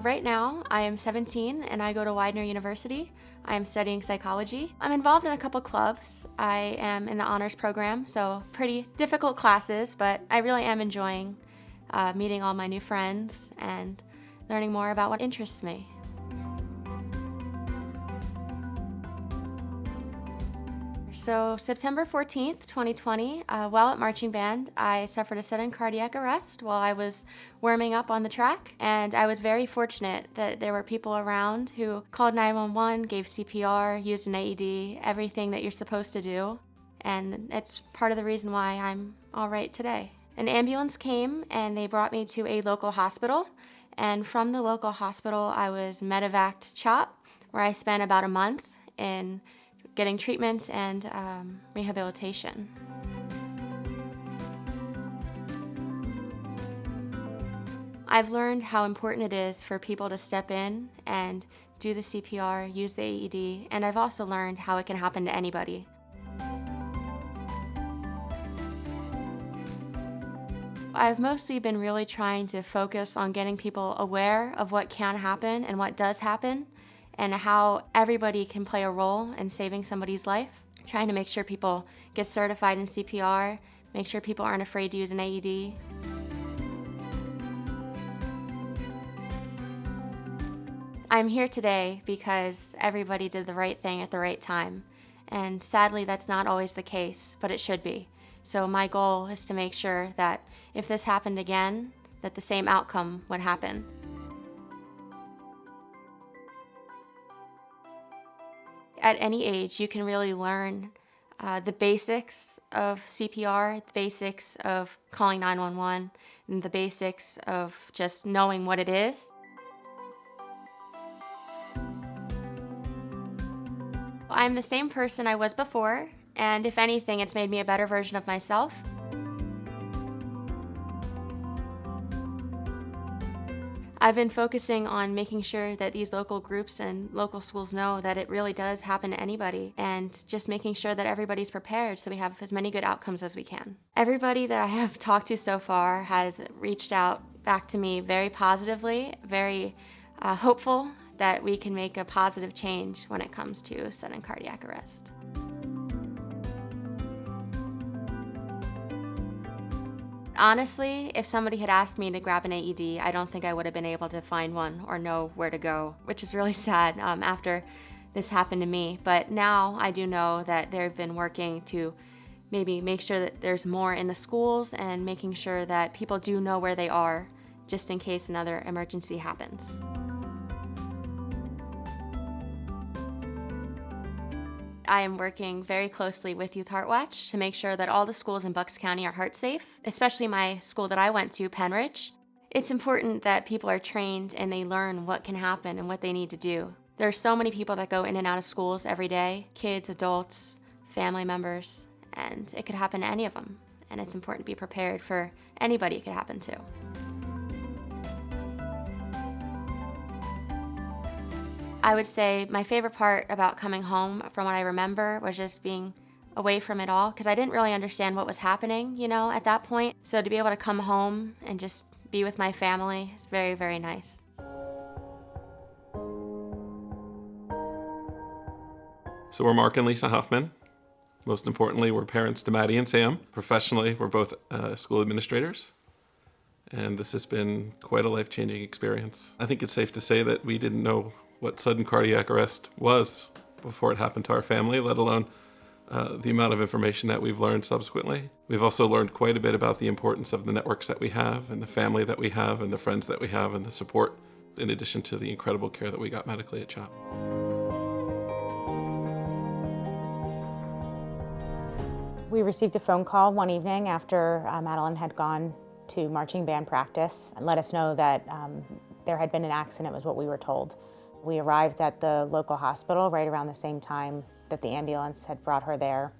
Right now, I am 17 and I go to Widener University. I am studying psychology. I'm involved in a couple clubs. I am in the honors program, so pretty difficult classes, but I really am enjoying meeting all my new friends and learning more about what interests me. So September 14th, 2020, while at marching band, I suffered a sudden cardiac arrest while I was warming up on the track. And I was very fortunate that there were people around who called 911, gave CPR, used an AED, everything that you're supposed to do. And it's part of the reason why I'm all right today. An ambulance came and they brought me to a local hospital. And from the local hospital, I was medevaced to CHOP, where I spent about a month in getting treatments and rehabilitation. I've learned how important it is for people to step in and do the CPR, use the AED, and I've also learned how it can happen to anybody. I've mostly been really trying to focus on getting people aware of what can happen and what does happen, and how everybody can play a role in saving somebody's life. Trying to make sure people get certified in CPR, make sure people aren't afraid to use an AED. I'm here today because everybody did the right thing at the right time. And sadly, that's not always the case, but it should be. So my goal is to make sure that if this happened again, that the same outcome would happen. At any age, you can really learn the basics of CPR, the basics of calling 911, and the basics of just knowing what it is. I'm the same person I was before, and if anything, it's made me a better version of myself. I've been focusing on making sure that these local groups and local schools know that it really does happen to anybody, and just making sure that everybody's prepared so we have as many good outcomes as we can. Everybody that I have talked to so far has reached out back to me very positively, very hopeful that we can make a positive change when it comes to sudden cardiac arrest. Honestly, if somebody had asked me to grab an AED, I don't think I would have been able to find one or know where to go, which is really sad after this happened to me. But now I do know that they've been working to maybe make sure that there's more in the schools and making sure that people do know where they are just in case another emergency happens. I am working very closely with Youth Heart Watch to make sure that all the schools in Bucks County are heart safe, especially my school that I went to, Penridge. It's important that people are trained and they learn what can happen and what they need to do. There are so many people that go in and out of schools every day, kids, adults, family members, and it could happen to any of them. And it's important to be prepared for anybody it could happen to. I would say my favorite part about coming home, from what I remember, was just being away from it all, because I didn't really understand what was happening, at that point. So to be able to come home and just be with my family is very, very nice. So we're Mark and Lisa Huffman. Most importantly, we're parents to Maddie and Sam. Professionally, we're both school administrators. And this has been quite a life-changing experience. I think it's safe to say that we didn't know what sudden cardiac arrest was before it happened to our family, let alone the amount of information that we've learned subsequently. We've also learned quite a bit about the importance of the networks that we have and the family that we have and the friends that we have and the support, in addition to the incredible care that we got medically at CHOP. We received a phone call one evening after Madeline had gone to marching band practice and let us know that there had been an accident, was what we were told. We arrived at the local hospital right around the same time that the ambulance had brought her there.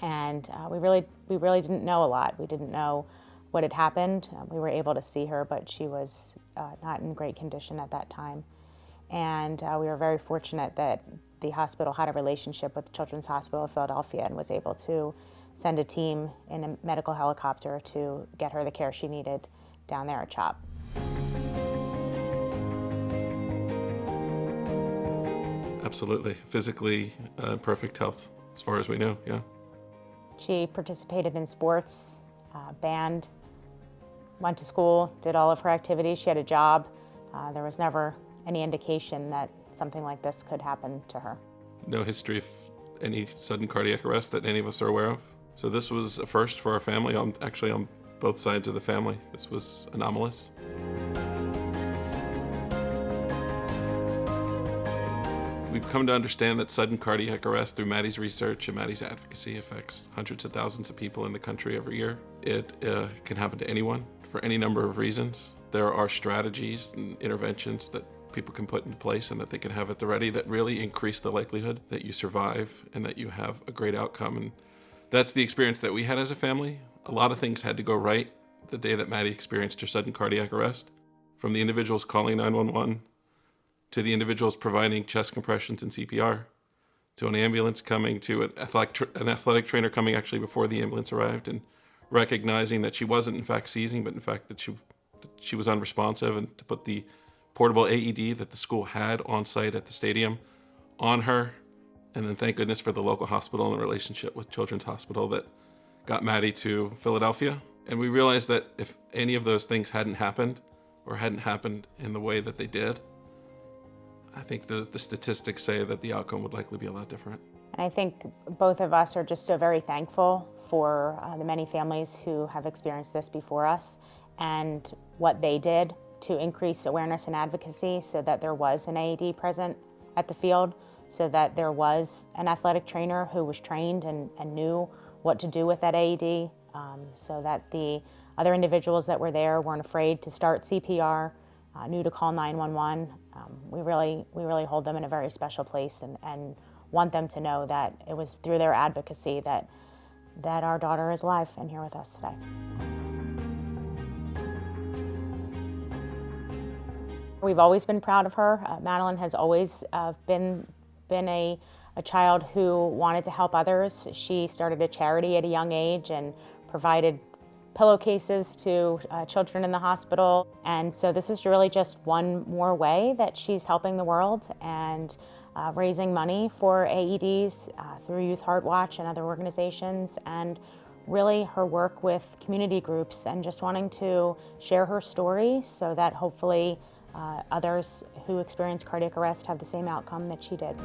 And we really didn't know a lot. We didn't know what had happened. We were able to see her, but she was not in great condition at that time. And we were very fortunate that the hospital had a relationship with Children's Hospital of Philadelphia and was able to send a team in a medical helicopter to get her the care she needed down there at CHOP. Absolutely. Physically, perfect health, as far as we know, yeah. She participated in sports, band, went to school, did all of her activities. She had a job. There was never any indication that something like this could happen to her. No history of any sudden cardiac arrest that any of us are aware of. So this was a first for our family, actually on both sides of the family. This was anomalous. We've come to understand that sudden cardiac arrest through Maddie's research and Maddie's advocacy affects hundreds of thousands of people in the country every year. It can happen to anyone for any number of reasons. There are strategies and interventions that people can put into place and that they can have at the ready that really increase the likelihood that you survive and that you have a great outcome. And that's the experience that we had as a family. A lot of things had to go right the day that Maddie experienced her sudden cardiac arrest, from the individuals calling 911 to the individuals providing chest compressions and CPR, to an ambulance coming, to an athletic trainer coming actually before the ambulance arrived and recognizing that she wasn't in fact seizing, but in fact that she was unresponsive, and to put the portable AED that the school had on site at the stadium on her. And then thank goodness for the local hospital and the relationship with Children's Hospital that got Maddie to Philadelphia. And we realized that if any of those things hadn't happened, or hadn't happened in the way that they did, I think the statistics say that the outcome would likely be a lot different. And I think both of us are just so very thankful for the many families who have experienced this before us and what they did to increase awareness and advocacy so that there was an AED present at the field, so that there was an athletic trainer who was trained and knew what to do with that AED, so that the other individuals that were there weren't afraid to start CPR, knew to call 911. We really hold them in a very special place and want them to know that it was through their advocacy that our daughter is alive and here with us today. We've always been proud of her. Madeline has always been a child who wanted to help others. She started a charity at a young age and provided pillowcases to children in the hospital. And so this is really just one more way that she's helping the world and raising money for AEDs through Youth Heart Watch and other organizations, and really her work with community groups and just wanting to share her story so that hopefully others who experience cardiac arrest have the same outcome that she did.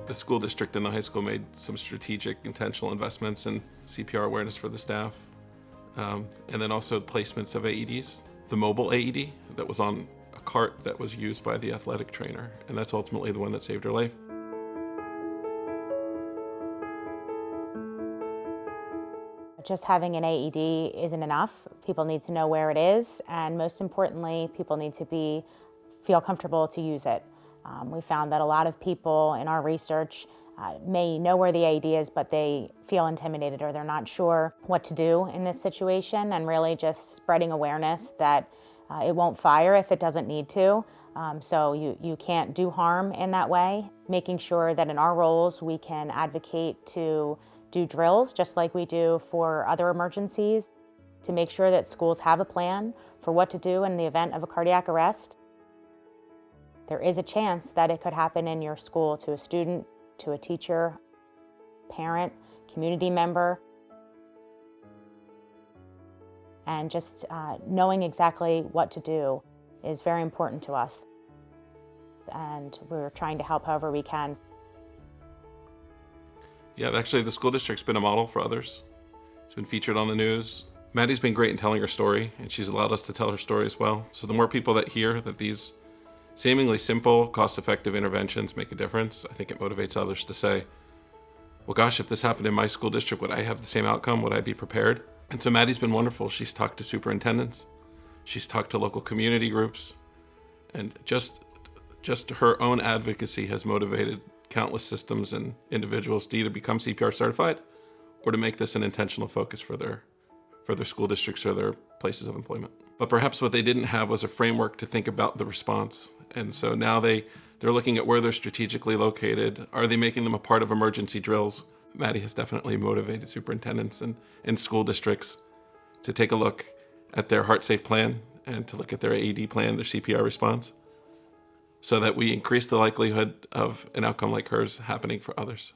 The school district and the high school made some strategic, intentional investments in CPR awareness for the staff, and then also placements of AEDs. The mobile AED that was on a cart that was used by the athletic trainer, and that's ultimately the one that saved her life. Just having an AED isn't enough. People need to know where it is, and most importantly, people need to feel comfortable to use it. We found that a lot of people in our research may know where the AED is, but they feel intimidated or they're not sure what to do in this situation, and really just spreading awareness that it won't fire if it doesn't need to. So you can't do harm in that way. Making sure that in our roles we can advocate to do drills just like we do for other emergencies, to make sure that schools have a plan for what to do in the event of a cardiac arrest. There is a chance that it could happen in your school to a student, to a teacher, parent, community member. And just knowing exactly what to do is very important to us. And we're trying to help however we can. Yeah, actually the school district's been a model for others. It's been featured on the news. Maddie's been great in telling her story, and she's allowed us to tell her story as well. So the more people that hear that these seemingly simple, cost-effective interventions make a difference, I think it motivates others to say, well, gosh, if this happened in my school district, would I have the same outcome? Would I be prepared? And so Maddie's been wonderful. She's talked to superintendents. She's talked to local community groups. And just her own advocacy has motivated countless systems and individuals to either become CPR certified or to make this an intentional focus for their school districts or their places of employment. But perhaps what they didn't have was a framework to think about the response. And so now they're looking at where they're strategically located. Are they making them a part of emergency drills? Maddie has definitely motivated superintendents and school districts to take a look at their Heart Safe plan and to look at their AED plan, their CPR response, so that we increase the likelihood of an outcome like hers happening for others.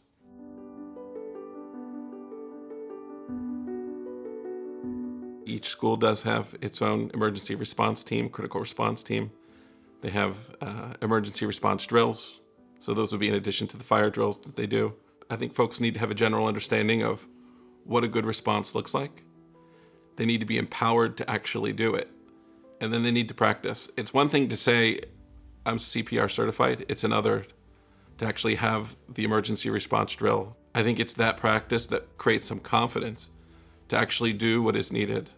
Each school does have its own emergency response team, critical response team. They have emergency response drills, so those would be in addition to the fire drills that they do. I think folks need to have a general understanding of what a good response looks like. They need to be empowered to actually do it, and then they need to practice. It's one thing to say, I'm CPR certified. It's another to actually have the emergency response drill. I think it's that practice that creates some confidence to actually do what is needed.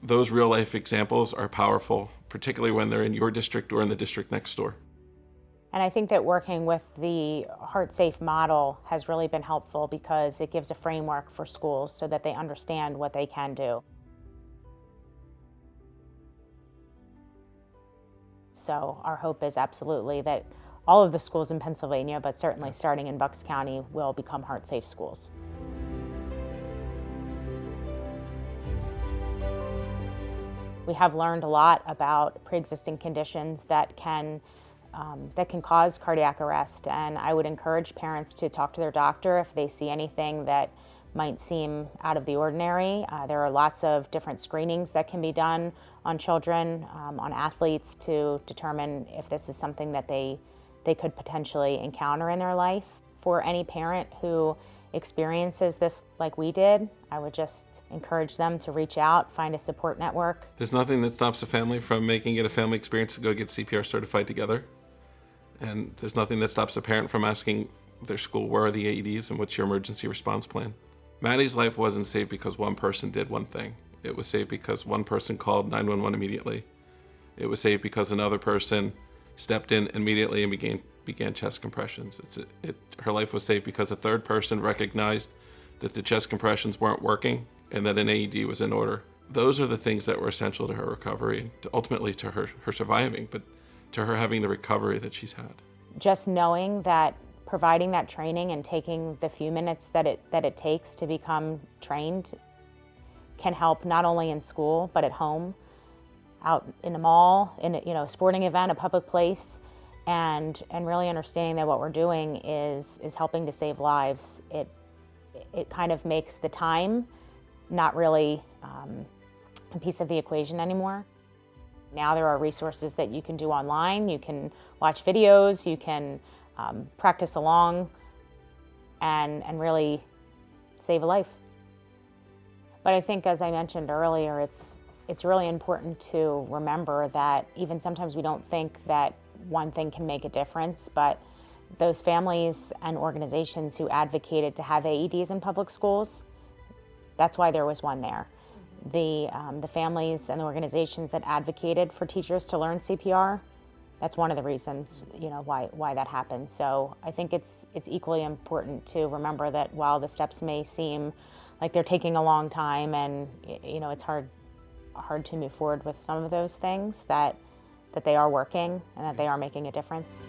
Those real life examples are powerful, particularly when they're in your district or in the district next door. And I think that working with the Heart Safe model has really been helpful because it gives a framework for schools so that they understand what they can do. So our hope is absolutely that all of the schools in Pennsylvania, but certainly starting in Bucks County, will become Heart Safe schools. We have learned a lot about pre-existing conditions that can cause cardiac arrest, and I would encourage parents to talk to their doctor if they see anything that might seem out of the ordinary. There are lots of different screenings that can be done on children, on athletes, to determine if this is something that they could potentially encounter in their life. For any parent who experiences this like we did, I would just encourage them to reach out, find a support network. There's nothing that stops a family from making it a family experience to go get CPR certified together. And there's nothing that stops a parent from asking their school, where are the AEDs and what's your emergency response plan? Maddie's life wasn't saved because one person did one thing. It was saved because one person called 911 immediately. It was saved because another person stepped in immediately and began chest compressions. Her life was saved because a third person recognized that the chest compressions weren't working and that an AED was in order. Those are the things that were essential to her recovery and ultimately to her surviving, but to her having the recovery that she's had. Just knowing that providing that training and taking the few minutes that it takes to become trained can help not only in school but at home, out in a mall, in a sporting event, a public place, and really understanding that what we're doing is helping to save lives. It kind of makes the time not really a piece of the equation anymore. Now there are resources that you can do online. You can watch videos, you can practice along, and really save a life. But I think, as I mentioned earlier, it's really important to remember that even sometimes we don't think that one thing can make a difference, but those families and organizations who advocated to have AEDs in public schools, that's why there was one there. The families and the organizations that advocated for teachers to learn CPR, that's one of the reasons, why that happened. So I think it's equally important to remember that while the steps may seem like they're taking a long time and it's hard to move forward with some of those things, that they are working and that they are making a difference.